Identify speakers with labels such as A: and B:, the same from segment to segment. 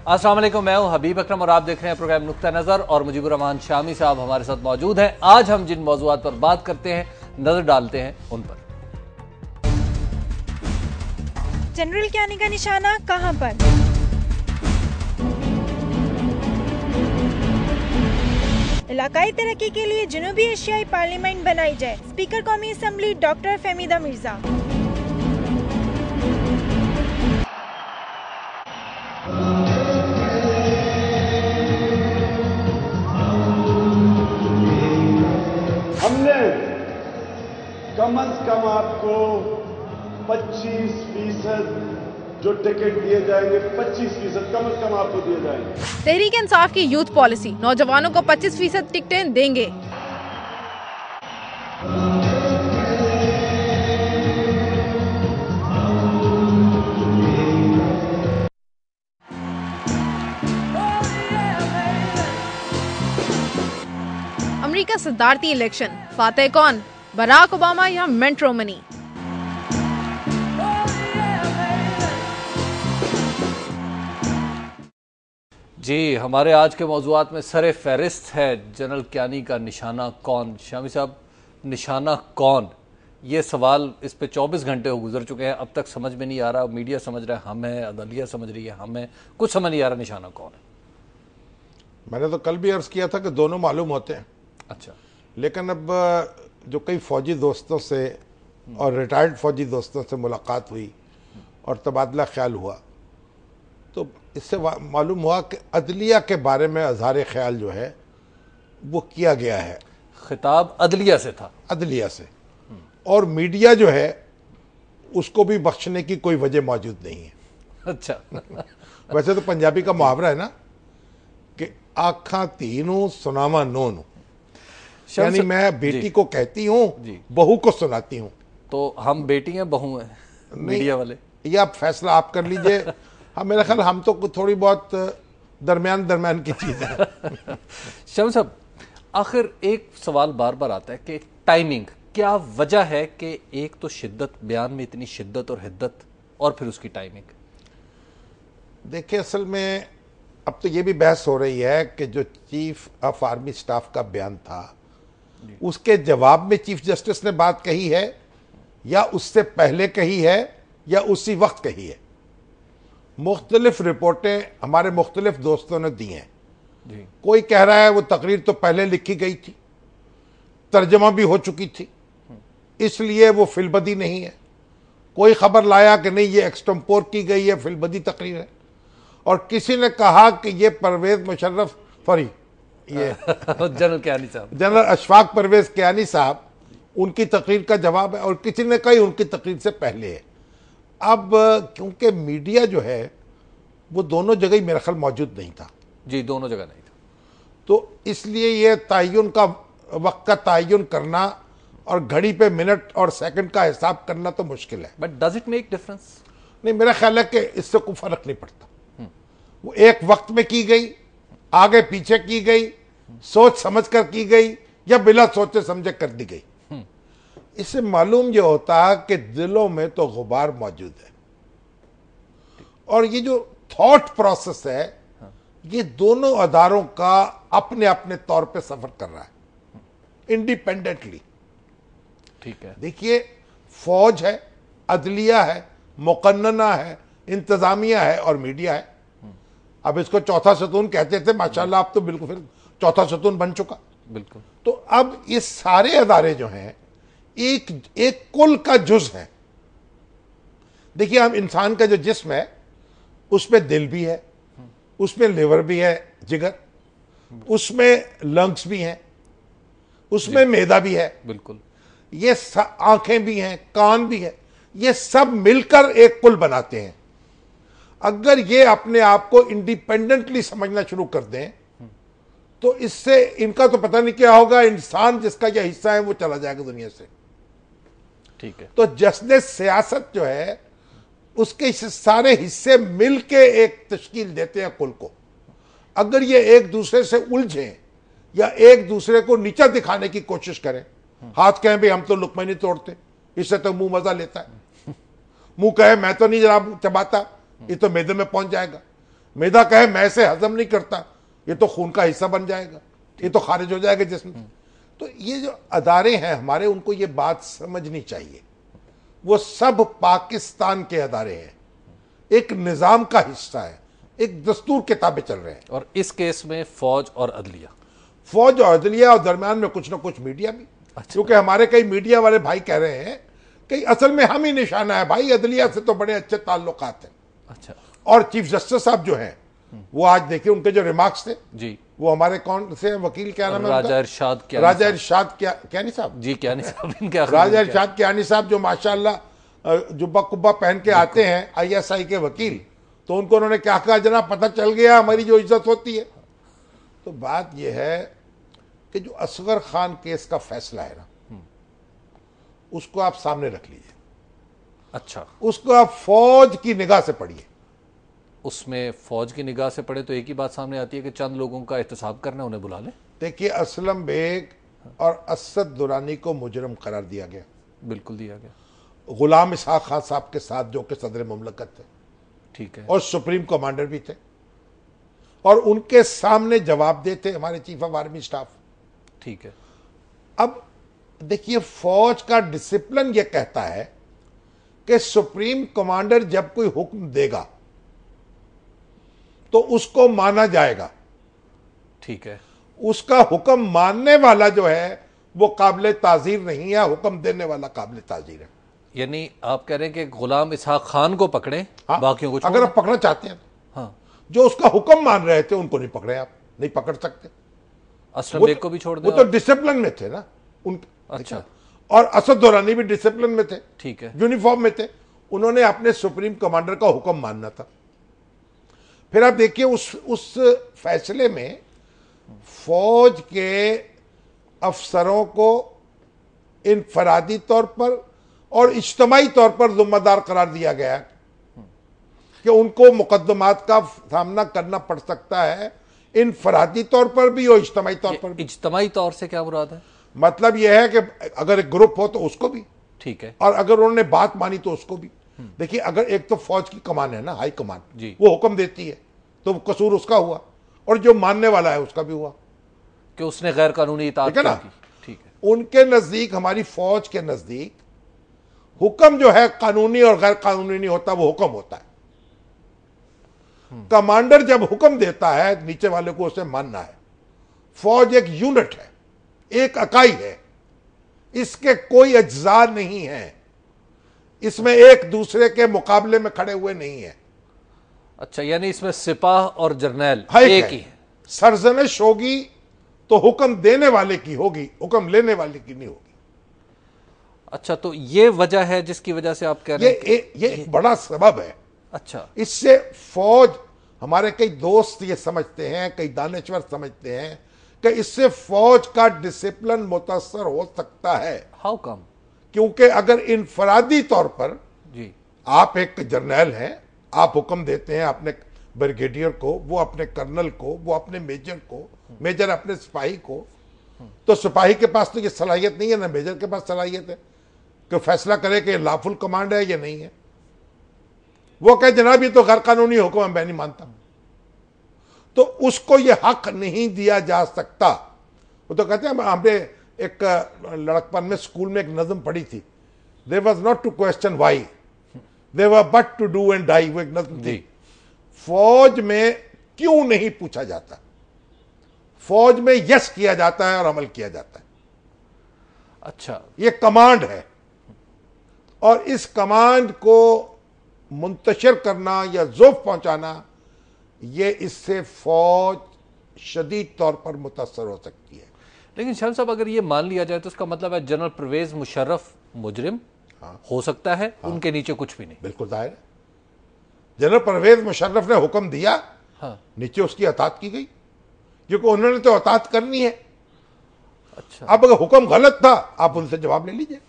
A: अस्सलाम वालेकुम, मैं हूं हबीब अकरम और आप देख रहे हैं प्रोग्राम नुक्ता नज़र और मुजीबुर रहमान शामी साहब हमारे साथ मौजूद हैं। आज हम जिन मौज़ूआत पर बात करते हैं, नजर डालते हैं उन पर।
B: जनरल कियानी का निशाना कहां पर? इलाकाई तरक्की के लिए जनूबी एशियाई पार्लियामेंट बनाई जाए, स्पीकर कौमी असम्बली डॉक्टर फहमीदा मिर्जा।
C: हमने कम से कम आपको 25% जो टिकट दिए जाएंगे, 25% कम से कम आपको दिए जाएंगे।
D: तहरीक इंसाफ की यूथ पॉलिसी, नौजवानों को 25% टिकटें देंगे। अमेरिका सदारती इलेक्शन, फातेह कौन, बराक ओबामा या मिट रोमनी?
A: जी, हमारे आज के मौज़ूआत में सरे फहरिस्त है जनरल कियानी का निशाना कौन। शामी साहब, निशाना कौन, ये सवाल इस पे 24 घंटे हो गुजर चुके हैं, अब तक समझ में नहीं आ रहा। मीडिया समझ रहा है हम हैं, अदलिया समझ रही है हम हैं, कुछ समझ नहीं आ रहा निशाना कौन है।
E: मैंने तो कल भी अर्ज किया था कि दोनों मालूम होते हैं।
A: अच्छा,
E: लेकिन अब जो कई फौजी दोस्तों से और रिटायर्ड फौजी दोस्तों से मुलाकात हुई और तबादला ख्याल हुआ, तो इससे मालूम हुआ कि अदलिया के बारे में अजहार ख्याल जो है वो किया गया है।
A: खिताब अदलिया से था,
E: अदलिया से, और मीडिया जो है उसको भी बख्शने की कोई वजह मौजूद नहीं है।
A: अच्छा
E: वैसे तो पंजाबी का मुहावरा है ना कि आँखां तीनों सुनावा नोनू, यानी मैं बेटी को कहती हूँ, बहू को सुनाती हूँ।
A: तो हम बेटी हैं बहू हैं मीडिया वाले?
E: ये आप फैसला आप कर लीजिए। हाँ, मेरा ख्याल हम तो थोड़ी बहुत दरमियान की चीज है।
A: शम साहब, आखिर एक सवाल बार बार आता है कि टाइमिंग, क्या वजह है कि एक तो शिद्दत, बयान में इतनी शिद्दत और हिद्दत, और फिर उसकी टाइमिंग?
E: देखिए, असल में अब तो ये भी बहस हो रही है कि जो चीफ ऑफ आर्मी स्टाफ का बयान था उसके जवाब में चीफ जस्टिस ने बात कही है, या उससे पहले कही है, या उसी वक्त कही है। मुख्तलिफ रिपोर्टें हमारे मुख्तलिफ दोस्तों ने दी हैं। कोई कह रहा है वो तकरीर तो पहले लिखी गई थी, तर्जमा भी हो चुकी थी, इसलिए वो फिलबदी नहीं है। कोई खबर लाया कि नहीं, ये एक्सटेम्पोर की गई है, फिलबदी तकरीर है। और किसी ने कहा कि ये परवेज मुशर्रफ फरी, ये
A: जनरल कियानी साहब,
E: जनरल अशफाक परवेज कियानी साहब, उनकी तकरीर का जवाब है, और किसी ने कही उनकी तकरीर से पहले है। अब क्योंकि मीडिया जो है वो दोनों जगह ही मेरा ख्याल मौजूद नहीं था।
A: जी, दोनों जगह नहीं था,
E: तो इसलिए ये तयन का वक्त का तयन करना और घड़ी पे मिनट और सेकंड का हिसाब करना तो मुश्किल है।
A: But does it make difference?
E: नहीं, मेरा ख्याल है कि इससे कोई फर्क नहीं पड़ता। वो एक वक्त में की गई, आगे पीछे की गई, सोच समझ कर की गई, या बिना सोचे समझे कर दी गई, इससे मालूम ये होता है कि दिलों में तो गुबार मौजूद है। और ये जो थॉट प्रोसेस है, ये दोनों अदारों का अपने अपने तौर पे सफर कर रहा है, इंडिपेंडेंटली।
A: ठीक है,
E: देखिए, फौज है, अदलिया है, मुकन्नना है, इंतजामिया है और मीडिया है। अब इसको चौथा सतून कहते थे, माशाल्लाह अब तो बिल्कुल फिर चौथा सतून बन चुका।
A: बिल्कुल।
E: तो अब ये सारे अदारे जो हैं एक कुल का जुज है। देखिए, हम इंसान का जो जिस्म है उसमें दिल भी है, उसमें लिवर भी है, जिगर, उसमें लंग्स भी हैं, उसमें मैदा भी है,
A: बिल्कुल,
E: ये आंखें भी हैं, कान भी है, ये सब मिलकर एक कुल बनाते हैं। अगर ये अपने आप को इंडिपेंडेंटली समझना शुरू कर दें तो इससे इनका तो पता नहीं क्या होगा, इंसान जिसका यह हिस्सा है वो चला जाएगा दुनिया से।
A: ठीक है,
E: तो जश्न सियासत जो है उसके सारे हिस्से मिलके एक तश्कील देते हैं कुल को। अगर ये एक दूसरे से उलझें या एक दूसरे को नीचा दिखाने की कोशिश करें, हाथ कहें भाई हम तो लुकमा नहीं तोड़ते, इससे तो मुंह मजा लेता है, मुंह कहे मैं तो नहीं जनाब चबाता, ये तो मैदे में पहुंच जाएगा, मैदा कहे मैं से हजम नहीं करता, ये तो खून का हिस्सा बन जाएगा, ये तो खारिज हो जाएगा जिस्म से। तो ये जो अदारे हैं हमारे, उनको ये बात समझनी चाहिए, वो सब पाकिस्तान के अदारे हैं, एक निजाम का हिस्सा है, एक दस्तूर के ताबे चल रहे हैं।
A: और इस केस में फौज और अदलिया,
E: फौज और अदलिया और दरमियान में कुछ ना कुछ मीडिया भी।
A: अच्छा।
E: क्योंकि हमारे कई मीडिया वाले भाई कह रहे हैं कि असल में हम ही निशाना है भाई, अदलिया से तो बड़े अच्छे ताल्लुकात हैं।
A: अच्छा
E: और चीफ जस्टिस साहब जो हैं, वो आज देखिए उनके जो रिमार्क्स थे
A: जी,
E: वो हमारे कौन से वकील, क्या नाम है
A: राजा
E: उनका?
A: इरशाद क्या
E: राजा इरशाद क्यानी साहब
A: जी, क्या नहीं साहब, इनके आखिर
E: राजा
A: में क्या?
E: इरशाद क्यानी साहब जो माशाल्लाह जुब्बा कुब्बा पहन के आते हैं, ISI के वकील, तो उनको उन्होंने क्या कहा, जनाब पता चल गया हमारी जो इज्जत होती है। तो बात यह है कि जो असगर खान केस का फैसला है ना, उसको आप सामने रख लीजिए,
A: अच्छा,
E: उसको आप फौज की निगाह से पढ़िए।
A: उसमें फौज की निगाह से पड़े तो एक ही बात सामने आती है कि चंद लोगों का एहतसाब करना, उन्हें बुला ले।
E: देखिए, असलम बेग और असद दुरानी को मुजरम करार दिया गया,
A: बिल्कुल दिया गया,
E: गुलाम इसहाक खान साहब के साथ जो कि सदर मुमलकत थे
A: ठीक है,
E: और सुप्रीम कमांडर भी थे, और उनके सामने जवाबदेह थे हमारे चीफ ऑफ आर्मी स्टाफ।
A: ठीक है।
E: अब देखिए, फौज का डिसिप्लिन यह कहता है कि सुप्रीम कमांडर जब कोई हुक्म देगा तो उसको माना जाएगा,
A: ठीक है,
E: उसका हुक्म मानने वाला जो है वो काबिल ताजीर नहीं है, हुक्म देने वाला काबिल ताजीर है।
A: यानी आप कह रहे हैं कि गुलाम इसहाक खान को पकड़े,
E: हाँ,
A: बाकियों को
E: अगर
A: छोड़
E: आप पकड़ना चाहते हैं तो।
A: हाँ,
E: जो उसका हुक्म मान रहे थे उनको नहीं पकड़े, आप नहीं पकड़ सकते।
A: असलम बेग को भी छोड़
E: वो
A: दें
E: तो
A: आप?
E: डिसिप्लिन में थे ना उन।
A: अच्छा,
E: और असद दुरानी भी डिसिप्लिन में थे,
A: ठीक है,
E: यूनिफॉर्म में थे, उन्होंने अपने सुप्रीम कमांडर का हुक्म मानना था। फिर आप देखिए उस फैसले में फौज के अफसरों को इनफरादी तौर पर और इज्तमाही तौर पर जिम्मेदार करार दिया गया है कि उनको मुकदमात का सामना करना पड़ सकता है, इनफरादी तौर पर भी और इज्तमाही तौर पर भी।
A: इज्तमाही तौर से क्या मुराद है?
E: मतलब यह है कि अगर एक ग्रुप हो तो उसको भी,
A: ठीक है,
E: और अगर उन्होंने बात मानी तो उसको भी। देखिए, अगर एक तो फौज की कमान है ना, हाई कमान,
A: जी,
E: वो हुक्म देती है तो कसूर उसका हुआ, और जो मानने वाला है उसका भी हुआ
A: कि उसने गैर कानूनी इताअत
E: ठीक है ना?
A: की। ठीक है,
E: उनके नजदीक, हमारी फौज के नजदीक हुक्म जो है कानूनी और गैर कानूनी नहीं होता, वो हुक्म होता है। कमांडर जब हुक्म देता है, नीचे वाले को उसे मानना है। फौज एक यूनिट है, एक इकाई है, इसके कोई अज्जा नहीं है, इसमें एक दूसरे के मुकाबले में खड़े हुए नहीं है।
A: अच्छा, यानी इसमें सिपाह और जर्नैल
E: एक
A: एक
E: है।
A: ही है।
E: सरजनश होगी तो हुक्म देने वाले की होगी, हुक्म लेने वाले की नहीं होगी।
A: अच्छा, तो ये वजह है जिसकी वजह से आप कह रहे हैं
E: ये एक बड़ा सबब है।
A: अच्छा,
E: इससे फौज, हमारे कई दोस्त ये समझते हैं, कई दानश्वर समझते हैं कि इससे फौज का डिसिप्लिन मुतासर हो सकता है।
A: How come?
E: क्योंकि अगर इनफरादी तौर पर
A: जी,
E: आप एक जर्नैल हैं, आप हुक्म देते हैं अपने ब्रिगेडियर को, वो अपने कर्नल को, वो अपने मेजर को, मेजर अपने सिपाही को, तो सिपाही के पास तो ये सलाहियत नहीं है ना मेजर के पास सलाहियत है कि फैसला करे कि लाफुल कमांड है या नहीं है। वो कहे जनाब ये तो गैर कानूनी हुक्म है, मैं नहीं मानता, तो उसको ये हक नहीं दिया जा सकता। वो तो कहते हैं, हमने एक लड़कपन में स्कूल में एक नज्म पढ़ी थी, there was not to question why, there were but to do and die. वो एक नज्म थी। फौज में क्यों नहीं पूछा जाता, फौज में यस किया जाता है और अमल किया जाता है।
A: अच्छा,
E: ये कमांड है, और इस कमांड को मुंतशिर करना या ज़ोफ पहुंचाना, ये इससे फौज शदीद तौर पर मुतासर हो सकती है।
A: लेकिन शाह साहब, अगर ये मान लिया जाए तो इसका मतलब है जनरल परवेज मुशर्रफ मुजरिम हो सकता है, उनके नीचे कुछ भी नहीं।
E: बिल्कुल जाहिर है, जनरल परवेज मुशर्रफ ने हुक्म दिया,
A: हाँ,
E: नीचे उसकी अतात की गई, क्योंकि उन्होंने तो अतात करनी है।
A: अच्छा,
E: अब अगर हुक्म गलत था, आप उनसे जवाब ले लीजिए।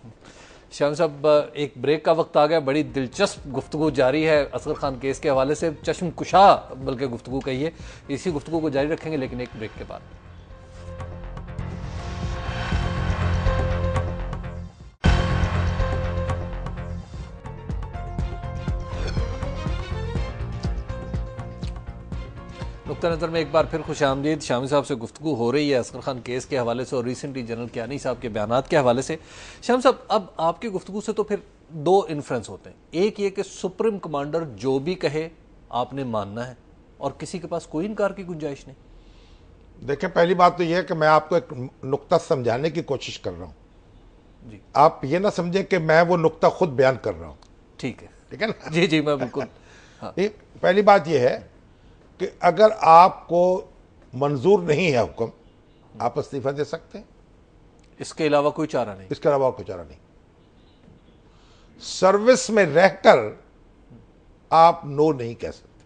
A: शाह साहब, एक ब्रेक का वक्त आ गया। बड़ी दिलचस्प गुफ्तगू जारी है असगर खान केस के हवाले से, चश्म कुशा बल्कि गुफ्तगू कहिए। इसी गुफ्तगू को जारी रखेंगे, लेकिन एक ब्रेक के बाद। नुक्ता नज़र में एक बार फिर खुशामदीद। शामी साहब से गुफ्तगू हो रही है असगर खान केस के हवाले से और रिसेंटली जनरल कियानी साहब के बयानात के हवाले से। शामी साहब, अब आपकी गुफ्तगू से तो फिर दो इन्फ्रेंस होते हैं। एक ये कि सुप्रीम कमांडर जो भी कहे आपने मानना है और किसी के पास कोई इनकार की गुंजाइश नहीं।
E: देखिए, पहली बात तो यह है कि मैं आपको एक नुक्ता समझाने की कोशिश कर रहा हूँ
A: जी।
E: आप ये ना समझे कि मैं वो नुक्ता खुद बयान कर रहा हूँ।
A: ठीक है,
E: ठीक है ना?
A: जी जी, मैं बिल्कुल। हाँ।
E: पहली बात यह है कि अगर आपको मंजूर नहीं है हुक्म, आप इस्तीफा दे सकते हैं।
A: इसके अलावा कोई चारा नहीं।
E: इसके अलावा कोई चारा नहीं। सर्विस में रहकर आप नो नहीं कह सकते।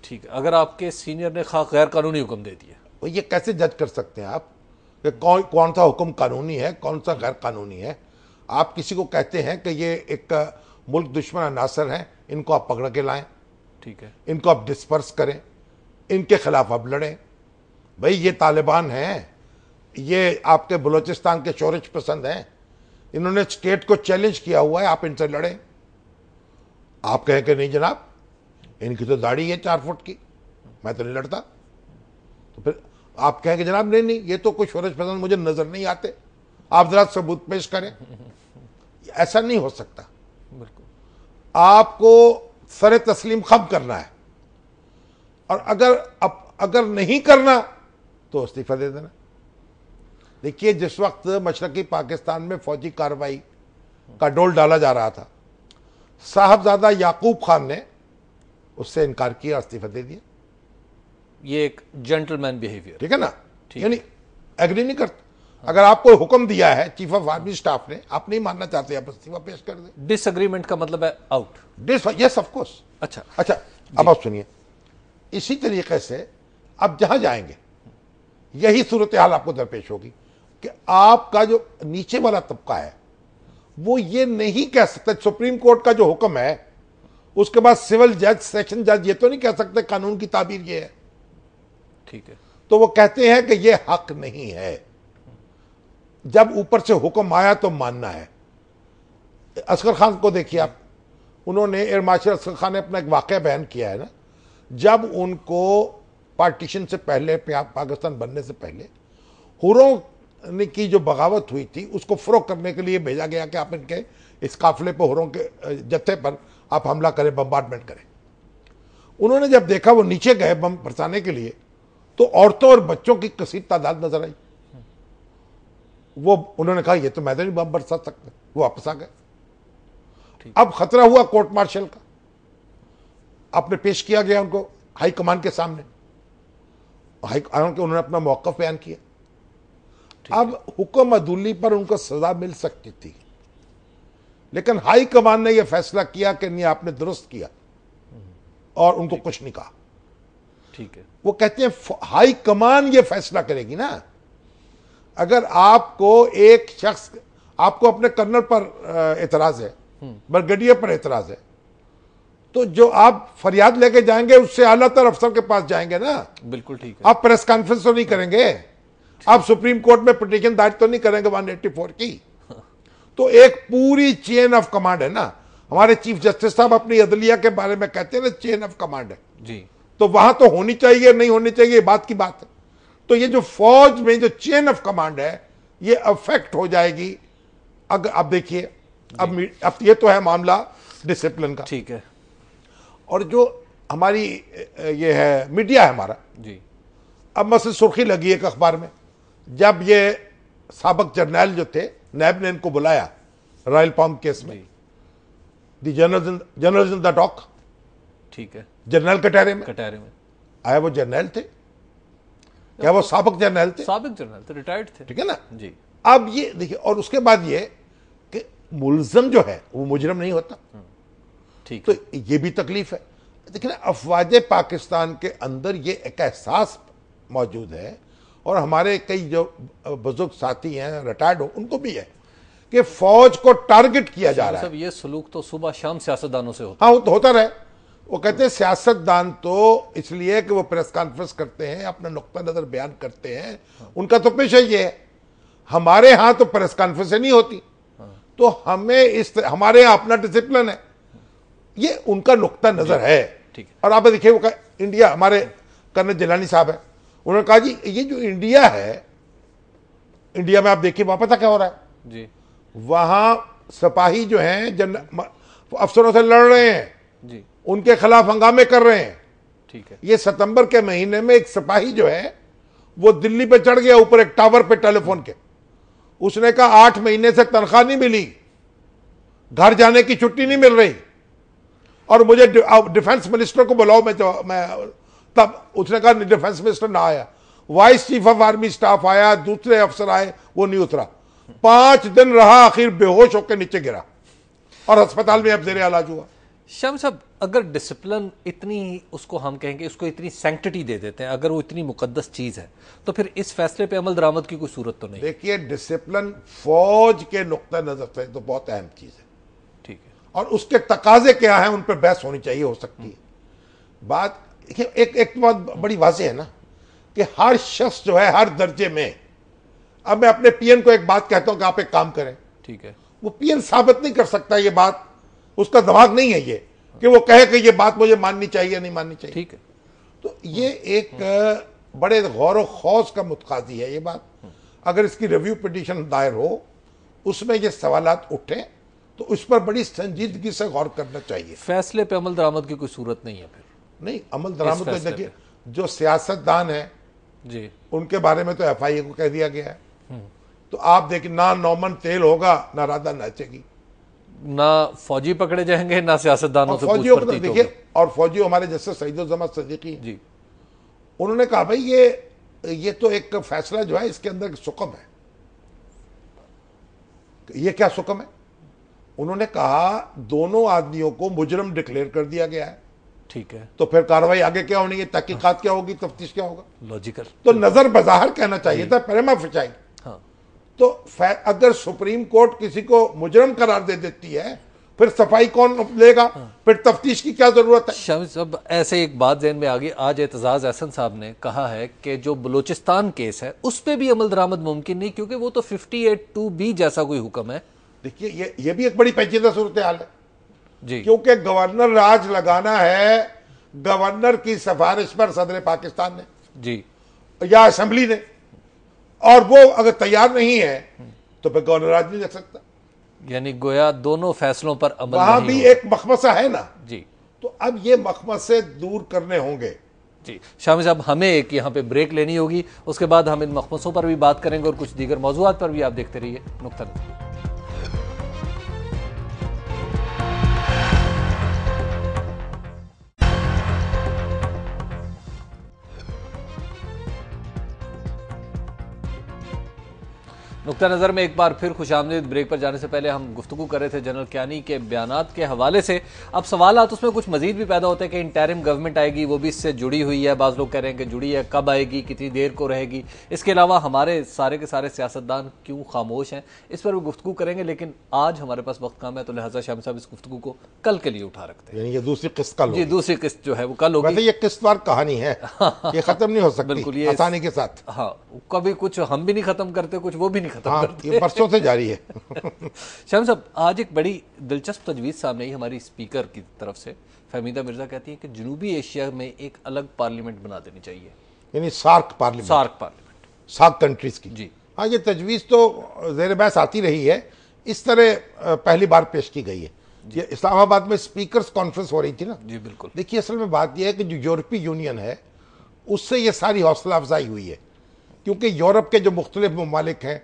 A: ठीक है, अगर आपके सीनियर ने गैर कानूनी हुक्म दे दिया,
E: तो ये कैसे जज कर सकते हैं आप कि कौन सा हुक्म कानूनी है, कौन सा गैर कानूनी है? आप किसी को कहते हैं कि ये एक मुल्क दुश्मन अनासर हैं, इनको आप पकड़ के लाएं,
A: ठीक है,
E: इनको आप डिस्पर्स करें, इनके खिलाफ आप लड़ें। भाई ये तालिबान हैं, ये आपके बलूचिस्तान के शोरज पसंद हैं, इन्होंने स्टेट को चैलेंज किया हुआ है, आप इनसे लड़ें। आप कहें कि नहीं जनाब, इनकी तो दाढ़ी है 4 फुट की, मैं तो नहीं लड़ता। तो फिर आप कहें कि जनाब नहीं नहीं, ये तो कोई शोरज पसंद मुझे नजर नहीं आते, आप जरा सबूत पेश करें। ऐसा नहीं हो सकता।
A: बिल्कुल।
E: आपको सरे तस्लीम खम करना है, और अगर नहीं करना तो इस्तीफा दे देना। देखिए, जिस वक्त मशरकी पाकिस्तान में फौजी कार्रवाई का डोल डाला जा रहा था, साहबजादा याकूब खान ने उससे इनकार किया, इस्तीफा दे दिया।
A: ये एक जेंटलमैन बिहेवियर,
E: ठीक है ना?
A: ठीक
E: यानी एग्री नहीं करता। अगर आपको हुक्म दिया है चीफ ऑफ आर्मी स्टाफ ने, आप नहीं मानना चाहते, आप इस्तीफा पेश कर दें।
A: डिसएग्रीमेंट का मतलब है आउट।
E: Yes of course.
A: अच्छा,
E: अब आप सुनिए, इसी तरीके से अब जहां जाएंगे यही सूरत हाल आपको दरपेश होगी कि आपका जो नीचे वाला तबका है वो ये नहीं कह सकता, सुप्रीम कोर्ट का जो हुक्म है उसके बाद सिविल जज, सेशन जज ये तो नहीं कह सकते कानून की ताबीर ये है।
A: ठीक है,
E: तो वो कहते हैं कि ये हक नहीं है। जब ऊपर से हुक्म आया तो मानना है। असगर खान को देखिए आप, उन्होंने एयर मार्शल असगर खान ने अपना एक वाकया बयान किया है ना, जब उनको पार्टीशन से पहले, पाकिस्तान बनने से पहले हुरों की जो बगावत हुई थी उसको फरोग करने के लिए भेजा गया कि आप इनके इस काफिले पर, हुरों के जत्थे पर आप हमला करें, बम्बार्डमेंट करें। उन्होंने जब देखा वो नीचे गए बम बरसाने के लिए, तो औरतों और बच्चों की कसीर तादाद नजर आई। वो उन्होंने कहा ये तो मैं नहीं बम बरसा सकते, वो वापस आ गए। अब खतरा हुआ कोर्ट मार्शल का, आपने पेश किया गया उनको हाई कमान के सामने, उन्होंने अपना मौक़िफ़ बयान किया। अब हुक्म अदूली पर उनको सजा मिल सकती थी, लेकिन हाई कमान ने यह फैसला किया कि नहीं, आपने दुरुस्त किया, और उनको कुछ नहीं कहा।
A: ठीक है,
E: वो कहते हैं हाई कमान ये फैसला करेगी ना। अगर आपको एक शख्स, आपको अपने कर्नल पर एतराज है, ब्रिगेडियर पर एतराज है, तो जो आप फरियाद लेके जाएंगे उससे आला तर अफसर के पास जाएंगे ना।
A: बिल्कुल ठीक है।
E: आप प्रेस कॉन्फ्रेंस तो नहीं करेंगे, आप सुप्रीम कोर्ट में पिटीशन दायर तो नहीं करेंगे 184 की। तो एक पूरी चेन ऑफ कमांड है ना। हमारे चीफ जस्टिस साहब अपनी अदलिया के बारे में कहते हैं ना, चेन ऑफ कमांड है
A: जी।
E: तो वहां तो होनी चाहिए, नहीं होनी चाहिए बात की बात है। तो ये जो फौज में जो चेन ऑफ कमांड है ये अफेक्ट हो जाएगी। अगर अब देखिए, अब ये तो है मामला डिसिप्लिन का,
A: ठीक है,
E: और जो हमारी ये है मीडिया है हमारा
A: जी।
E: अब मसले सुर्खी लगी एक अखबार में, जब ये साबक जर्नैल जो थे, नैब ने इनको बुलाया रॉयल पाम केस में, दी जनरल्स इन द डॉक,
A: ठीक है,
E: जनरल कटहरे में आया। वो जर्नैल थे क्या? वो साबक जर्नैल थे?
A: साबिक जनरल थे, रिटायर्ड थे,
E: ठीक है ना
A: जी।
E: अब ये देखिए, और उसके बाद ये कि मुलजम जो है वो मुजरम नहीं होता,
A: ठीक
E: तो
A: है।
E: ये भी तकलीफ है। देखिए ना, अफवाज पाकिस्तान के अंदर ये एक एहसास मौजूद है, और हमारे कई जो बुजुर्ग साथी हैं रिटायर्ड हो उनको भी है कि फौज को टारगेट किया जा रहा है।
A: ये सलूक तो सुबह शाम सियासतदानों से होता
E: हाँ, वो तो होता रहे। वो कहते हैं सियासतदान तो इसलिए कि वो प्रेस कॉन्फ्रेंस करते हैं, अपना नुक्ता नजर बयान करते हैं, उनका तो पेशा ये है। हमारे यहाँ तो प्रेस कॉन्फ्रेंस नहीं होती, तो हमें हमारे यहाँ अपना डिसिप्लिन है, ये उनका नुक्ता नजर है।
A: ठीक है।
E: और आप देखिए, वो इंडिया, हमारे कर्नल जिलानी साहब है, उन्होंने कहा जी ये जो इंडिया है, इंडिया में आप देखिए वहां पता क्या हो रहा है
A: जी
E: वहां सिपाही जो हैं अफसरों से लड़ रहे हैं
A: जी,
E: उनके खिलाफ हंगामे कर रहे हैं।
A: ठीक है।
E: ये सितंबर के महीने में एक सिपाही जो है वो दिल्ली पे चढ़ गया ऊपर एक टावर पे टेलीफोन के, उसने कहा 8 महीने से तनख्वाह नहीं मिली, घर जाने की छुट्टी नहीं मिल रही, और मुझे डिफेंस मिनिस्टर को बुलाओ। मैं तब उसने कहा डिफेंस मिनिस्टर ना आया, vice chief of army staff आया, दूसरे अफसर आए, वो नहीं उतरा। 5 दिन रहा, आखिर बेहोश होकर नीचे गिरा और अस्पताल में अब जेर इलाज हुआ।
A: शाम साहब, अगर डिसिप्लिन इतनी, उसको हम कहेंगे उसको इतनी सैंक्टिटी दे देते हैं, अगर वो इतनी मुकद्दस चीज है, तो फिर इस फैसले पे अमल दरामद की कोई सूरत तो नहीं?
E: देखिए, डिसिप्लिन फौज के नुक्ता नजर से तो बहुत अहम चीज है,
A: ठीक है,
E: और उसके तकाजे क्या है उन पर बहस होनी चाहिए, हो सकती है। बात एक बात बड़ी वाज़ेह है ना कि हर शख्स जो है हर दर्जे में, अब मैं अपने पीएन को एक बात कहता हूं कि आप एक काम करें,
A: ठीक है,
E: वो पीएन साबित नहीं कर सकता ये बात, उसका दिमाग नहीं है ये कि वो कहे कि ये बात मुझे माननी चाहिए नहीं माननी चाहिए।
A: ठीक है।
E: तो ये एक बड़े गौर खौज का मुतकाजी है ये बात। अगर इसकी रिव्यू पिटीशन दायर हो, उसमें ये सवालात उठे, तो उस पर बड़ी संजीदगी से गौर करना चाहिए।
A: फैसले पे अमल दरामद की कोई सूरत नहीं है फिर?
E: नहीं, अमल दरामद तो
A: फैसले
E: देखिए, जो सियासतदान है
A: जी,
E: उनके बारे में तो एफआईए को कह दिया गया है। तो आप देखिए, ना नौमन तेल होगा ना राधा नाचेगी,
A: ना फौजी पकड़े जाएंगे ना सियासतदानों
E: और
A: से
E: फौजियों को तो
A: पूछपरछी
E: देखिए,
A: होगी।
E: और फौजी हमारे जैसे सईदुज्जमा सदीकी
A: जी,
E: उन्होंने कहा भाई ये तो एक फैसला जो है इसके अंदर सुकम है। ये क्या सुकम है? उन्होंने कहा दोनों आदमियों को मुजरम डिक्लेयर कर दिया गया है,
A: ठीक है,
E: तो फिर कार्रवाई आगे क्या होनी है, तहकीकात क्या होगी, तफ्तीश क्या होगा?
A: लॉजिकल।
E: तो नजर बज़ाहिर कहना चाहिए था प्रेमा फिचाई।
A: हाँ,
E: तो अगर सुप्रीम कोर्ट किसी को मुजरम करार दे देती है, फिर सफाई कौन लेगा? फिर तफ्तीश की क्या जरूरत है?
A: शामिल साहब, ऐसे एक बात ज़हन में आ गई, आज एतजाज एहसन साहब ने कहा है कि जो बलूचिस्तान केस है उस पर भी अमल दरामद मुमकिन नहीं, क्योंकि वो तो 58(2)B जैसा कोई हुक्म है।
E: देखिए, ये भी एक बड़ी पेचीदा सूरत हाल है
A: जी,
E: क्योंकि गवर्नर राज लगाना है गवर्नर की सिफारिश पर सदर पाकिस्तान ने
A: जी,
E: या असेंबली ने, और वो अगर तैयार नहीं है तो फिर गवर्नर राज नहीं लग सकता।
A: यानी गोया दोनों फैसलों पर अमल
E: वहां
A: नहीं
E: भी
A: होगा।
E: एक मखमसा है ना
A: जी
E: तो अब ये मखमसे दूर करने होंगे।
A: जी, शामिल साहब, हमें एक यहाँ पे ब्रेक लेनी होगी, उसके बाद हम इन मखमसों पर भी बात करेंगे और कुछ दीगर मौजूआत पर भी। आप देखते रहिए नुक्ता नज़र। नुक्ता नज़र में एक बार फिर खुशामदीद। ब्रेक पर जाने से पहले हम गुफ्तगू कर रहे थे जनरल क्यानी के बयानात के हवाले से। अब सवालात उसमें कुछ मजीद भी पैदा होते हैं कि इंटरिम गवर्नमेंट आएगी, वो भी इससे जुड़ी हुई है, बाज़ लोग कह रहे हैं कि जुड़ी है, कब आएगी, कितनी देर को रहेगी। इसके अलावा हमारे सारे के सारे सियासतदान क्यों खामोश हैं, इस पर भी गुफ्तगू करेंगे, लेकिन आज हमारे पास वक्त कम है, तो लिहाजा शामिल साहब इस गुफ्तगू को कल के लिए उठा रखते हैं।
E: यानी ये दूसरी किस्त कल
A: जी, दूसरी किस्त जो है वो कल होगी।
E: वैसे ये किस्तवार कहानी है, ये खत्म नहीं हो सकती
A: बिल्कुल, ये
E: आसानी के साथ।
A: हाँ, कभी कुछ हम भी नहीं खत्म करते, कुछ वो भी नहीं खत्म
E: हाँ,
A: करते।
E: ये बरसों से जारी है।
A: शाम साहब, आज एक बड़ी दिलचस्प तजवीज़ सामने आई हमारी स्पीकर की तरफ से। फहमीदा मिर्जा कहती है कि जनूबी एशिया में एक अलग पार्लियामेंट बना देनी चाहिए,
E: यानी सार्क पार्लियामेंट, सार्क कंट्रीज की।
A: जी,
E: हाँ, ये तजवीज़ तो ज़ेर बहस आती रही है, इस तरह पहली बार पेश की गई है। ये इस्लामाबाद में स्पीकर्स कॉन्फ्रेंस हो रही थी ना।
A: जी बिल्कुल।
E: देखिए, असल में बात यह है कि जो यूरोपीय यूनियन है उससे ये सारी हौसला अफजाई हुई है, क्योंकि यूरोप के जो मुख्तलिफ ममालिक हैं,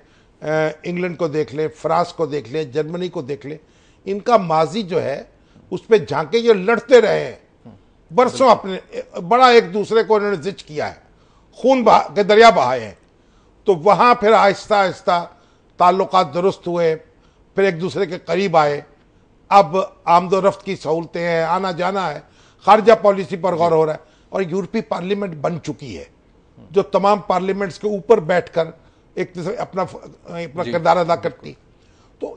E: इंग्लैंड को देख लें, फ्रांस को देख लें, जर्मनी को देख लें, इनका माजी जो है उस पर झांके ये लड़ते रहे हैं बरसों, अपने बड़ा एक दूसरे को इन्होंने जिच किया है, खून के दरिया बहाए हैं। तो वहाँ फिर आहिस्ता आहिस्ता ताल्लुकात दुरुस्त हुए, फिर एक दूसरे के करीब आए। अब आमदोरफ्त की सहूलतें हैं, आना जाना है, खारजा पॉलिसी पर गौर हो रहा है, और यूरोपीय पार्लियामेंट बन चुकी है जो तमाम पार्लियामेंट्स के ऊपर बैठकर एक अपना किरदार अदा करती। तो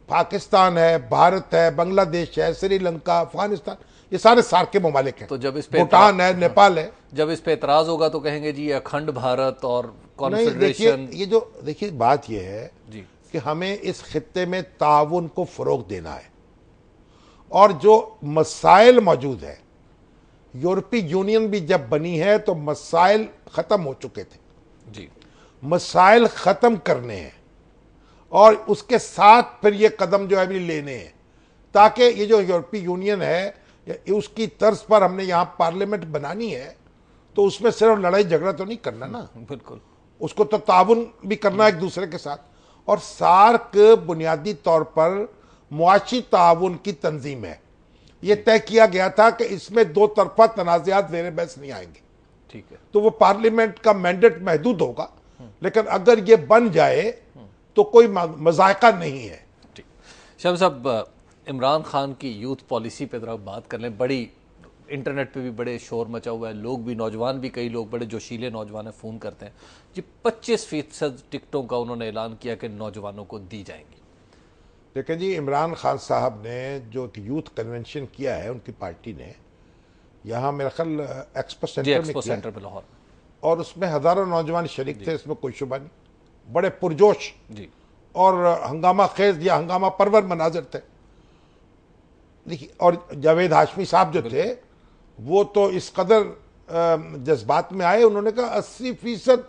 E: पाकिस्तान है, भारत है, बांग्लादेश है, श्रीलंका, अफगानिस्तान, ये सारे सार्क के ममालिक हैं।
A: तो जब इस पे
E: भूटान है, नेपाल है।
A: जब इस पे एतराज होगा तो कहेंगे जी अखंड भारत और कॉन्फेडरेशन।
E: ये जो देखिए बात यह है
A: जी
E: कि हमें इस खित्ते में ताउन को फरोग देना है, और जो मसाइल मौजूद है यूरोपीय यूनियन भी जब बनी है तो मसाइल खत्म हो चुके थे।
A: जी,
E: मसाइल खत्म करने हैं और उसके साथ फिर ये कदम जो है भी लेने हैं, ताकि ये जो यूरोपीय यूनियन है उसकी तर्ज पर हमने यहाँ पार्लियामेंट बनानी है, तो उसमें सिर्फ लड़ाई झगड़ा तो नहीं करना ना,
A: बिल्कुल।
E: उसको तो ताउन भी करना एक दूसरे के साथ। और सार्क बुनियादी तौर पर मुआशी ताउन की तंजीम है। ये तय किया गया था कि इसमें दो तरफा तनाज़ात ज़ेर बहस नहीं आएंगे।
A: ठीक है।
E: तो वो पार्लियामेंट का मैंडेट महदूद होगा, लेकिन अगर ये बन जाए तो कोई मजायका नहीं है।
A: ठीक। शाम साहब, इमरान खान की यूथ पॉलिसी पे जरा बात कर लें। बड़ी इंटरनेट पे भी बड़े शोर मचा हुआ है, लोग भी, नौजवान भी, कई लोग बड़े जोशीले नौजवान है, फ़ोन करते हैं जी। 25% टिकटों का उन्होंने ऐलान किया कि नौजवानों को दी जाएंगी।
E: देखिए जी, इमरान खान साहब ने जो एक यूथ कन्वेंशन किया है उनकी पार्टी ने, यहाँ मेरा ख्याल एक्सपो सेंटर में
A: लाहौर,
E: और उसमें हज़ारों नौजवान शरीक थे, इसमें कोई शुबा नहीं। बड़े पुरजोश
A: जी
E: और हंगामा खेज या हंगामा परवर मनाजिर थे। देखिए, और जावेद हाशमी साहब जो थे वो तो इस कदर जज्बात में आए, उन्होंने कहा 80%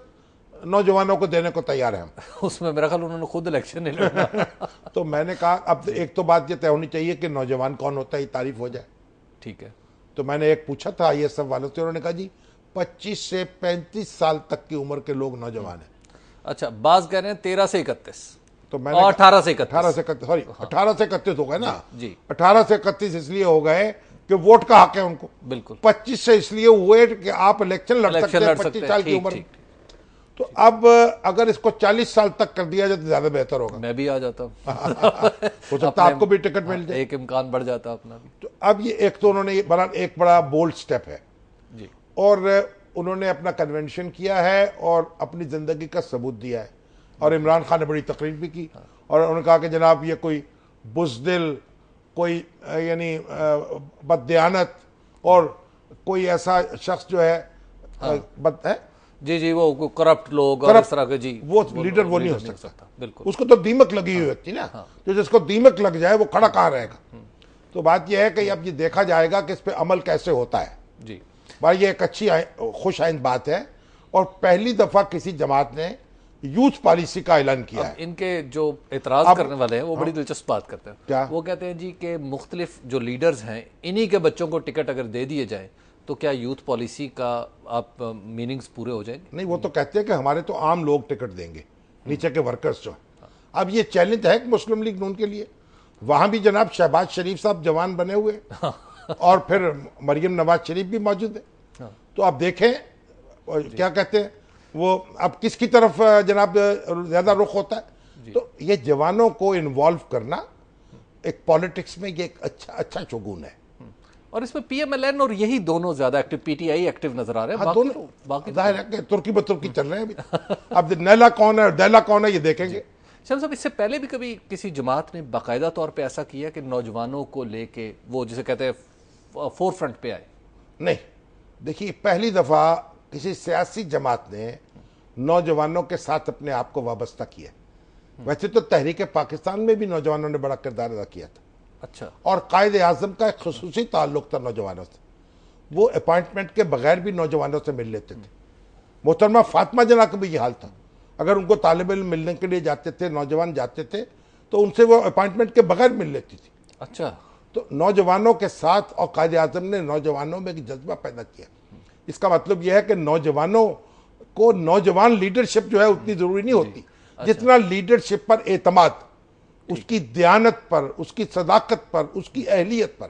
E: नौजवानों को देने को तैयार है हम।
A: उसमें मेरा ख्याल उन्होंने खुद इलेक्शन नहीं लड़ना।
E: तो मैंने कहा अब एक तो बात ये तय होनी चाहिए कि नौजवान कौन होता है, ये तारीफ हो जाए।
A: ठीक है।
E: तो मैंने एक पूछा था ये सब वालों से, उन्होंने कहा जी 25 से 35 साल तक की उम्र के लोग नौजवान हैं।
A: अच्छा, बाज कह रहे हैं 13 से 31,
E: तो मैंने
A: 18 से 31,
E: 18 से 31 हो गए ना
A: जी।
E: 18 से 31 इसलिए हो गए कि वोट का हक है उनको।
A: बिल्कुल।
E: 25 से इसलिए हुए कि आप इलेक्शन लड़ सकते हैं 25 साल की उम्र। तो अब अगर इसको 40 साल तक कर दिया जाए तो ज्यादा बेहतर होगा।
A: मैं भी आ जाता हूँ।
E: हो सकता है आपको भी टिकट मिल जाए,
A: एक इम्कान बढ़ जाता अपना भी।
E: तो अब ये एक तो उन्होंने एक बड़ा बोल्ड स्टेप है
A: जी।
E: और उन्होंने अपना कन्वेंशन किया है और अपनी जिंदगी का सबूत दिया है। और इमरान खान ने बड़ी तकरीर भी की और उन्होंने कहा कि जनाब ये कोई बुज़दिल, कोई यानी बददियानत और कोई ऐसा शख्स जो है बद है
A: जी जी, वो करप्ट लोग और इस तरह के, जी,
E: वो लीडर वो नहीं हो सकता।
A: बिल्कुल।
E: उसको तो दीमक लगी हुई व्यक्ति ना, तो जिसको दीमक लग जाए वो खड़ा कहाँ रहेगा। तो बात यह है कि अब ये देखा जाएगा कि इस पे अमल कैसे होता है
A: जी।
E: भाई, ये एक अच्छी खुश आइंद बात है और पहली दफा किसी जमात ने यूथ पॉलिसी का ऐलान किया है।
A: इनके जो एतराज करने वाले हैं वो बड़ी दिलचस्प बात करते हैं।
E: क्या
A: वो कहते हैं जी कि मुख्तलिफ जो लीडर्स हैं इन्हीं के बच्चों को टिकट अगर दे दिए जाए तो क्या यूथ पॉलिसी का आप मीनिंग्स पूरे हो जाएंगे?
E: नहीं, वो तो कहते हैं कि हमारे तो आम लोग टिकट देंगे, नीचे के वर्कर्स जो। अब ये चैलेंज है मुस्लिम लीग नून के लिए। वहां भी जनाब शहबाज शरीफ साहब जवान बने हुए और फिर मरियम नवाज शरीफ भी मौजूद है। तो आप देखें क्या कहते हैं वो अब किसकी तरफ जनाब ज्यादा रुख होता है। तो ये जवानों को इन्वॉल्व करना एक पॉलिटिक्स में ये एक अच्छा शगुन है।
A: और इसमें पीएमएलएन और यही दोनों ज्यादा एक्टिव, पीटीआई एक्टिव नजर आ रहे हैं।
E: बाकी जाहिर है कि तुर्की बतुर्की चल रहे हैं अभी। अब नैला कौन है और दैला कौन है ये देखेंगे।
A: शाम साहब, इससे पहले भी कभी किसी जमात ने बाकायदा तौर पे ऐसा किया कि नौजवानों को लेके वो जिसे कहते हैं फोर फ्रंट पे आए?
E: नहीं, देखिए पहली दफा किसी सियासी जमात ने नौजवानों के साथ अपने आप को वाबस्ता किया। वैसे तो तहरीक पाकिस्तान में भी नौजवानों ने बड़ा किरदार अदा किया था।
A: अच्छा।
E: और कायदे आजम का एक खुसूसी ताल्लुक था नौजवानों से, वो अपॉइंटमेंट के बगैर भी नौजवानों से मिल लेते थे। मोहतरमा फातिमा जना का भी ये हाल था, अगर उनको तालिब इल्म मिलने के लिए जाते थे, नौजवान जाते थे तो उनसे वो अपॉइंटमेंट के बगैर मिल लेती थी।
A: अच्छा।
E: तो नौजवानों के साथ और कायदे आजम ने नौजवानों में एक जज्बा पैदा किया। इसका मतलब यह है कि नौजवानों को नौजवान लीडरशिप जो है उतनी जरूरी नहीं होती जितना लीडरशिप पर एतमाद, उसकी दयानत पर, उसकी सदाकत पर, उसकी अहलियत पर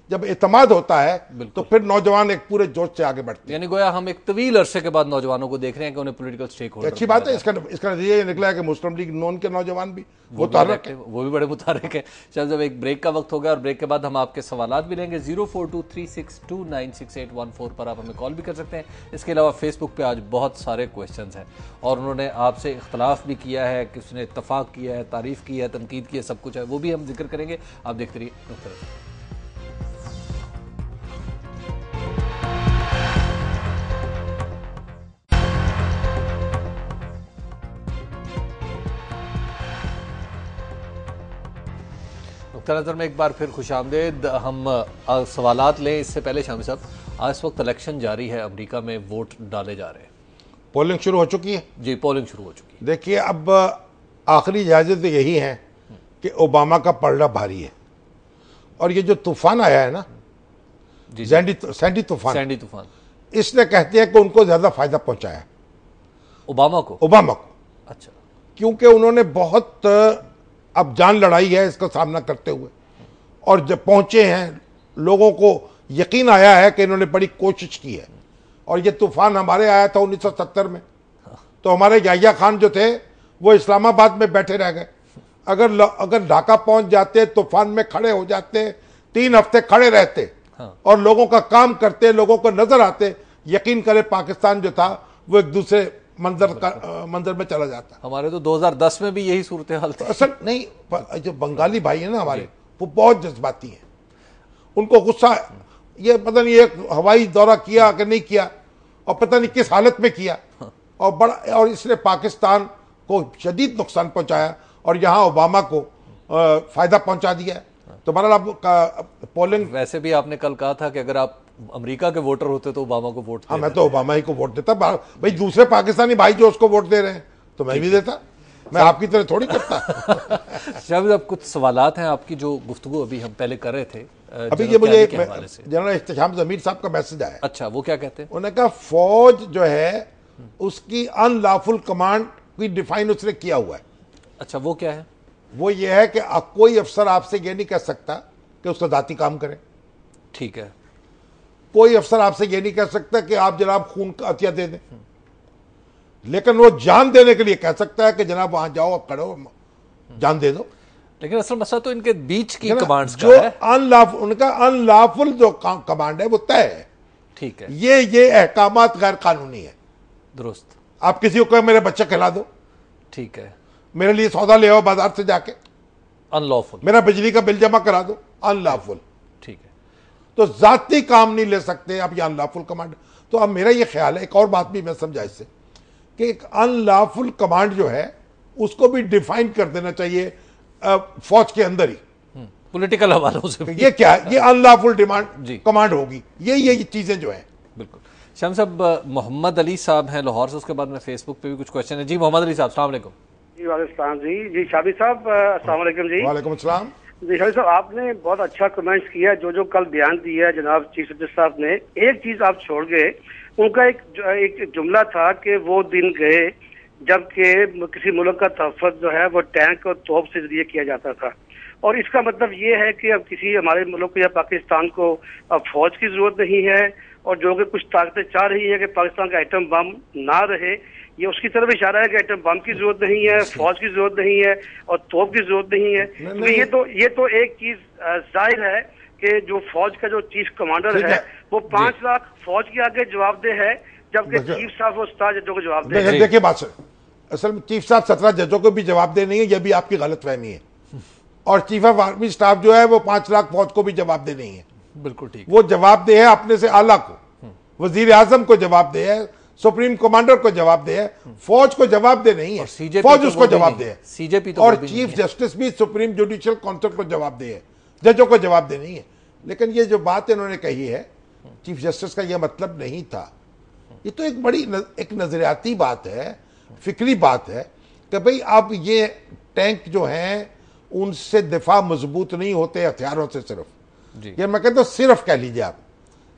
E: जब एतमाद होता है तो फिर नौजवान एक पूरे जोश से आगे बढ़ते हैं।
A: यानी गोया हम एक तवील अरसे के बाद नौजवानों को देख रहे हैं कि उन्हें पॉलिटिकल स्टेक होल्डर।
E: अच्छी बात है। इसका नतीजा ये निकला है कि मुस्लिम लीग नून के नौजवान भी वो
A: भी बड़े मुतारिक है। चल, जब एक ब्रेक का वक्त होगा और ब्रेक के बाद हम आपके सवालात भी लेंगे। 042362968114 पर आप हमें कॉल भी कर सकते हैं। इसके अलावा फेसबुक पे आज बहुत सारे क्वेश्चंस हैं और उन्होंने आपसे इख्तलाफ भी किया है, किसी ने इत्तफाक किया है, तारीफ की है, तनकीद की है, सब कुछ है, वो भी हम जिक्र करेंगे। आप देखते रहिए। नज़र में एक बार फिर खुशामदेद। हम सवालात लें इससे पहले शामी साहब, आज इस वक्त इलेक्शन जारी है, अमेरिका में वोट डाले जा रहे हैं।
E: पोलिंग शुरू हो चुकी है
A: जी, पोलिंग शुरू हो चुकी है।
E: देखिए, अब आखिरी इजाजत यही है कि ओबामा का पलड़ा भारी है। और ये जो तूफान आया है ना,
A: जी
E: सैंडी तूफान,
A: सैंडी तूफान,
E: इसने कहते हैं कि उनको ज्यादा फायदा पहुंचाया
A: ओबामा को। अच्छा,
E: क्योंकि उन्होंने बहुत अब जान लड़ाई है इसका सामना करते हुए, और जब पहुंचे हैं लोगों को यकीन आया है कि इन्होंने बड़ी कोशिश की है। और ये तूफान हमारे आया था 1970 में, तो हमारे याहिया खान जो थे वो इस्लामाबाद में बैठे रह गए। अगर ढाका पहुंच जाते, तूफान में खड़े हो जाते, 3 हफ्ते खड़े रहते और लोगों का काम करते, लोगों को नजर आते, यकीन करें पाकिस्तान जो था वो एक दूसरे मंजर में चला जाता।
A: हमारे तो 2010 में भी यही सूरत हाल थी।
E: असल नहीं, जो बंगाली भाई है ना हमारे, वो बहुत जज्बाती हैं। उनको गुस्सा, ये पता नहीं एक हवाई दौरा किया कि नहीं किया, और पता नहीं किस हालत में किया, और इसने पाकिस्तान को शदीद नुकसान पहुंचाया और यहाँ ओबामा को फायदा पहुंचा दिया। तो बहरहाल पोलिंग,
A: वैसे भी आपने कल कहा था कि अगर आप अमेरिका के वोटर होते तो ओबामा को वोट देते।
E: हाँ, मैं तो ओबामा ही को वोट देता। भाई दूसरे पाकिस्तानी भाई जो उसको वोट दे रहे हैं तो मैं भी देता, मैं आपकी तरह थोड़ी करता।
A: शाहबाज साहब, कुछ सवालात हैं आपकी जो गुफ्तगू अभी हम पहले कर रहे थे।
E: अभी ये मुझे जनरल इख्तिशाम ज़मीर साहब का मैसेज आया।
A: अच्छा, वो क्या कहते हैं?
E: उन्होंने कहा फौज जो है उसकी अनलॉफुल कमांड की डिफाइन उसने किया हुआ है।
A: अच्छा, वो क्या है?
E: वो ये है कि कोई अफसर आपसे ये नहीं कह सकता कि उसका जाती काम करे।
A: ठीक है।
E: कोई अफसर आपसे ये नहीं कह सकता कि आप जनाब खून का अतिया दे दें, लेकिन वो जान देने के लिए कह सकता है कि जनाब वहां जाओ, आप खड़ो, जान दे दो।
A: लेकिन असल मसला तो इनके बीच की कमांड्स का
E: जो
A: है।
E: अनलॉफुल, उनका अनलॉफुल जो कमांड है वो तय है।
A: ठीक है।
E: ये अहकामात गैर कानूनी है।
A: दुरुस्त।
E: आप किसी को कहें मेरे बच्चे खिला दो,
A: ठीक है,
E: मेरे लिए सौदा ले आओ बाजार से जाके,
A: अनलॉफुल।
E: मेरा बिजली का बिल जमा करा दो, अनलॉफुल।
A: ठीक है।
E: तो जाती काम नहीं ले सकते आप, ये अनलॉफुल कमांड। तो अब मेरा ये ख्याल है, एक और बात भी मैं समझा इससे, कि एक अनलॉफुल कमांड जो है उसको भी डिफाइन कर देना चाहिए फौज के अंदर ही,
A: पॉलिटिकल हवालों से।
E: ये क्या है, ये अनलॉफुल डिमांड कमांड होगी, ये चीजें जो है।
A: बिल्कुल। शाम साहब, मोहम्मद अली साहब हैं लाहौर से, उसके बाद में फेसबुक पे भी कुछ क्वेश्चन है। जी मोहम्मद अली साहब, अस्सलाम वालेकुम।
F: जी वालेकुम जी शाबी साहब, अस्सलाम वालेकुम जी।
E: वालेकुम अस्सलाम
F: जी शाबी साहब, आपने बहुत अच्छा कमेंट्स किया, जो कल बयान दिया जनाब चीफ जस्टिस साहब ने। एक चीज आप छोड़ गए, उनका एक जुमला था कि वो दिन गए जबकि किसी मुल्क का तहफ़्फ़ुज़ जो है वो टैंक और तोप से जरिए किया जाता था। और इसका मतलब ये है कि अब किसी हमारे मुल्क को या पाकिस्तान को अब फौज की जरूरत नहीं है, और जो कि कुछ ताकतें चाह रही है कि पाकिस्तान का आइटम बम ना रहे, ये उसकी तरफ इशारा है कि आइटम बम की जरूरत नहीं है, फौज की जरूरत नहीं है और तोप की जरूरत नहीं है। तो ये तो एक चीज जाहिर है कि जो फौज का जो चीफ कमांडर है वो 5 लाख फौज के आगे जवाबदेह है, जबकि चीफ साहब और 17 जजों को जवाबदेह है।
E: देखिए बात सुन, असल में चीफ साहब 17 जजों को भी जवाबदेह नहीं है, यह भी आपकी गलतफहमी है। और चीफ ऑफ आर्मी स्टाफ जो है वो 5 लाख फौज को भी जवाबदेह नहीं है।
A: बिल्कुल ठीक।
E: वो जवाबदेह है अपने से आला को, वजीर आजम को जवाबदेह है, सुप्रीम कमांडर को जवाबदेह है, फौज को जवाबदेह नहीं है, फौज उसको जवाबदेह है।
A: सीजेपी तो
E: और चीफ जस्टिस भी सुप्रीम जुडिशियल काउंसिल को जवाबदेह है, जजों को जवाबदेह नहीं है। लेकिन ये जो बात इन्होंने कही है चीफ जस्टिस का, यह मतलब नहीं था। ये तो एक बड़ी एक नजरियाती बात है, फिक्री बात है कि भाई अब ये टैंक जो हैं उनसे दिफा मजबूत नहीं होते हथियारों से। सिर्फ ये मैं कहता हूं, सिर्फ कह लीजिए आप,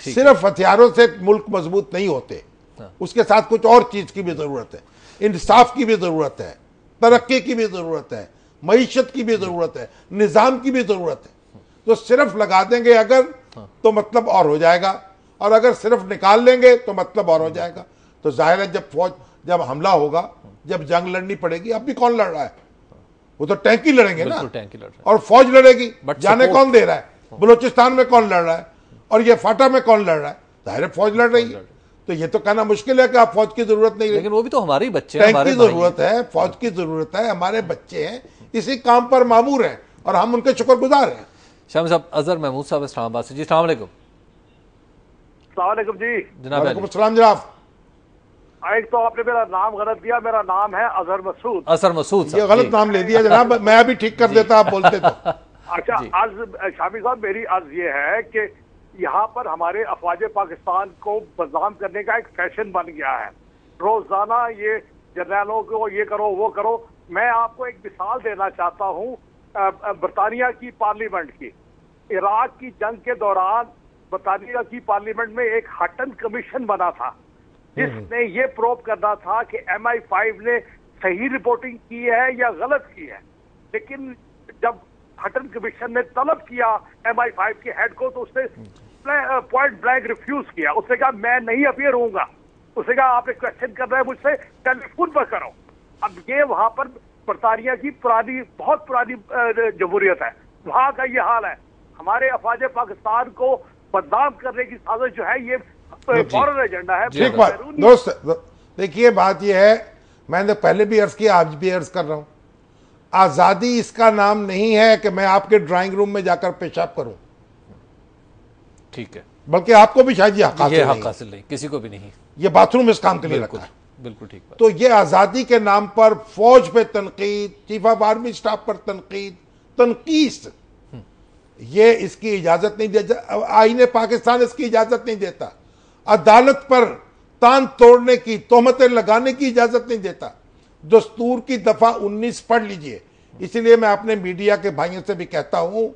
E: सिर्फ हथियारों से मुल्क मजबूत नहीं होते, उसके साथ कुछ और चीज की भी जरूरत है, इंसाफ की भी जरूरत है, तरक्की की भी जरूरत है, मईशत की भी जरूरत है, निजाम की भी जरूरत है। तो सिर्फ लगा देंगे अगर तो मतलब और हो जाएगा, और अगर सिर्फ निकाल लेंगे तो मतलब और हो जाएगा। तो जाहिर है जब हमला होगा, जब जंग लड़नी पड़ेगी, अब भी कौन लड़ रहा है? वो तो टैंक ही लड़ेंगे ना, और फौज लड़ेगी। जाने कौन दे रहा है? बलूचिस्तान में कौन लड़ रहा है और ये फाटा में कौन लड़ रहा है? जाहिर है फौज लड़ रही है। तो ये तो कहना मुश्किल है कि आप फौज की जरूरत नहीं,
A: लेकिन वो भी तो हमारे बच्चे हैं,
E: टैंक की जरूरत है, फौज की जरूरत है, हमारे बच्चे हैं, इसी काम पर मामूर हैं और हम उनके शुक्रगुजार हैं।
A: शाम साहब, अजहर महमूद साहब इस्लामाबाद से। जी अस्सलाम वालेकुम।
F: जी
A: जनाब।
E: वालेकुम अस्सलाम जनाब।
F: एक तो आपने मेरा नाम गलत दिया, मेरा नाम है अजहर मसूद।
A: अजहर मसूद,
E: ये गलत नाम ले दिया जनाब, मैं अभी ठीक कर देता आप बोलते तो।
F: अच्छा, आज शामी साहब मेरी अर्ज ये है कि
G: यहाँ पर हमारे अफवाज पाकिस्तान को बदनाम करने का एक फैशन बन गया है। रोजाना ये जर्नैलों को ये करो वो करो। मैं आपको एक मिसाल देना चाहता हूँ बरतानिया की पार्लियामेंट की। इराक की जंग के दौरान बरतानिया की पार्लियामेंट में एक हटन कमीशन बना था जिसने ये प्रूव करना था कि MI5 ने सही रिपोर्टिंग की है या गलत की है। लेकिन जब हटन कमीशन ने तलब किया MI5 के हेड को तो उसने पॉइंट ब्लैंक रिफ्यूज किया। उसने कहा मैं नहीं अपीयर होऊंगा। उसने कहा आपने क्वेश्चन कर रहे हैं मुझसे, टेलीफोन पर करो। अब ये वहां पर बरतानिया की बहुत पुरानी जमहूरियत है, वहां का ये हाल है। हमारे अफवाज पाकिस्तान को बदनाम करने की साजिश जो है ये फॉरेन एजेंडा है।
E: ठीक बात दोस्त, देखिए बात ये है, मैंने पहले भी अर्ज किया, आज भी अर्ज कर रहा हूं, आजादी इसका नाम नहीं है कि मैं आपके ड्राइंग रूम में जाकर पेशाब करूं।
A: ठीक है,
E: बल्कि आपको भी शायद ये हक
A: हासिल नहीं, किसी को भी नहीं।
E: ये बाथरूम इस काम के लिए रखा है।
A: बिल्कुल ठीक बात।
E: तो ये आजादी के नाम पर फौज पे तनकीद, चीफ ऑफ आर्मी स्टाफ पर तनकीद, ये इसकी इजाजत नहीं देता। आईने पाकिस्तान इसकी इजाजत नहीं देता। अदालत पर तान तोड़ने की, तोहमतें लगाने की इजाजत नहीं देता। दस्तूर की दफा 19 पढ़ लीजिए। इसलिए मैं अपने मीडिया के भाइयों से भी कहता हूं,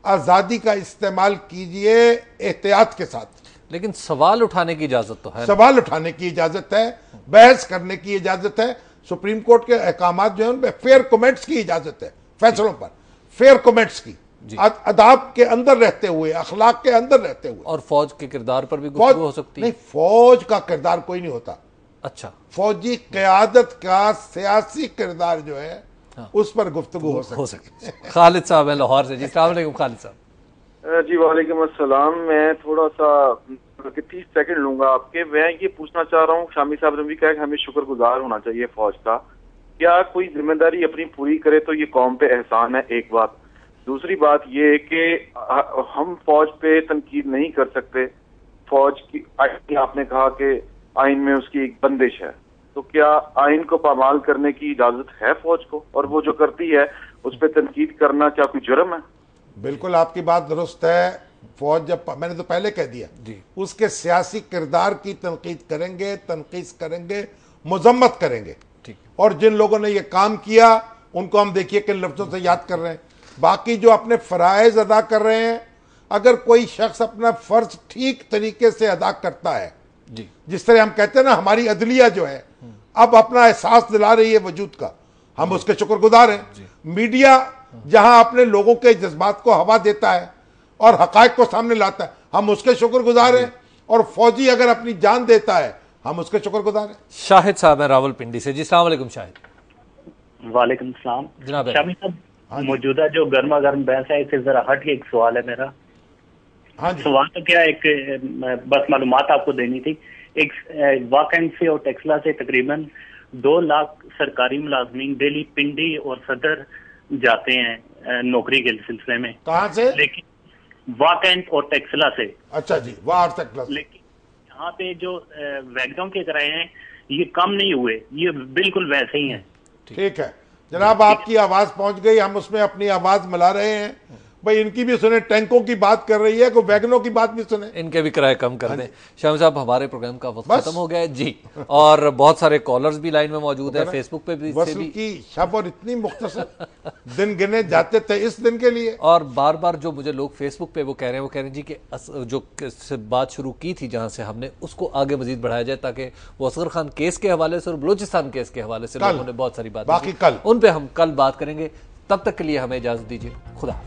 E: आजादी का इस्तेमाल कीजिए एहतियात के साथ।
A: लेकिन सवाल उठाने की इजाजत तो है।
E: सवाल उठाने की इजाजत है, बहस करने की इजाजत है। सुप्रीम कोर्ट के अहकामात जो है उनमें फेयर कमेंट्स की इजाजत है, फैसलों पर फेयर कमेंट्स की, अदाब के अंदर रहते हुए, अखलाक के अंदर रहते हुए।
A: और फौज के किरदार पर भी गुफ्तगू हो सकती है।
E: नहीं, फौज का किरदार कोई नहीं होता।
A: अच्छा,
E: फौजी क़यादत का सियासी किरदार जो है उस पर गुफ्तगू हो सकती है।
A: खालिद साहब है लाहौर से जी। अस्सलाम वालेकुम खालिद साहब।
H: जी वालेकुम अस्सलाम। मैं थोड़ा सा 30 सेकंड लूंगा आपके। मैं ये पूछना चाह रहा हूँ, शामी साहब ने भी कहा कि हमें शुक्रगुजार होना चाहिए फौज का। क्या कोई जिम्मेदारी अपनी पूरी करे तो ये कौम पे एहसान है, एक बात। दूसरी बात ये कि हम फौज पे तनकीद नहीं कर सकते। फौज की आपने कहा कि आइन में उसकी एक बंदिश है, तो क्या आइन को पामाल करने की इजाजत है फौज को? और वो जो करती है उस पर तनकीद करना क्या कोई जुर्म है?
E: बिल्कुल आपकी बात दुरुस्त है। फौज जब, मैंने तो पहले कह दिया, उसके सियासी किरदार की तनकीद करेंगे, मजम्मत करेंगे। और जिन लोगों ने ये काम किया उनको हम देखिए किन लफ्जों से याद कर रहे हैं। बाकी जो अपने फराइज अदा कर रहे हैं, अगर कोई शख्स अपना फर्ज ठीक तरीके से अदा करता है, जिस तरह हम कहते हैं ना, हमारी अदलिया जो है अब अपना एहसास दिला रही है वजूद का, हम उसके शुक्रगुजार हैं। मीडिया जहां अपने लोगों के जज्बात को हवा देता है और हकायक को सामने लाता है, हम उसके शुक्रगुजार हैं। और फौजी अगर अपनी जान देता है, हम उसके शुक्रगुजार हैं।
A: शाहिद साहब है रावलपिंडी से जी। अस्सलाम वालेकुम शाहिद।
I: वालेकुम सलाम
A: जनाब।
I: शामी साहब, मौजूदा जो गर्मा गर्म बहस है इससे जरा हट के एक सवाल है मेरा। सवाल तो क्या, एक बस मालूमात आपको देनी थी। एक वाकंड से और टेक्सला से तकरीबन 2 लाख सरकारी मुलाजमीन डेली पिंडी और सदर जाते हैं नौकरी के सिलसिले में।
E: कहाँ से?
I: लेकिन वाकंड और टेक्सला से।
E: अच्छा जी, वाह टेक्सला।
I: लेकिन यहाँ पे जो वैगनों के किराए हैं ये कम नहीं हुए, ये बिल्कुल वैसे ही हैं।
E: ठीक है जनाब, आपकी आवाज पहुंच गई, हम उसमें अपनी आवाज मिला रहे हैं। भाई इनकी भी सुने, टैंकों की बात कर रही है, कोई वैगनों की बात भी सुने,
A: इनके भी किराए कम कर दें। शामी साहब, हमारे प्रोग्राम का वक्त खत्म हो गया है जी। और बहुत सारे कॉलर्स भी लाइन में मौजूद है, फेसबुक पे भी।
E: वसल की शब और इतनी मुख्तसर दिन गिने जाते थे इस दिन के लिए।
A: और बार बार जो मुझे लोग फेसबुक पे वो कह रहे हैं जी कि जो बात शुरू की थी जहां से हमने, उसको आगे मजीद बढ़ाया जाए, ताकि वो असगर खान केस के हवाले से और बलूचिस्तान केस के हवाले से लोगों ने बहुत सारी बात,
E: बाकी कल
A: उन पे हम कल बात करेंगे। तब तक के लिए हमें इजाजत दीजिए। खुदा।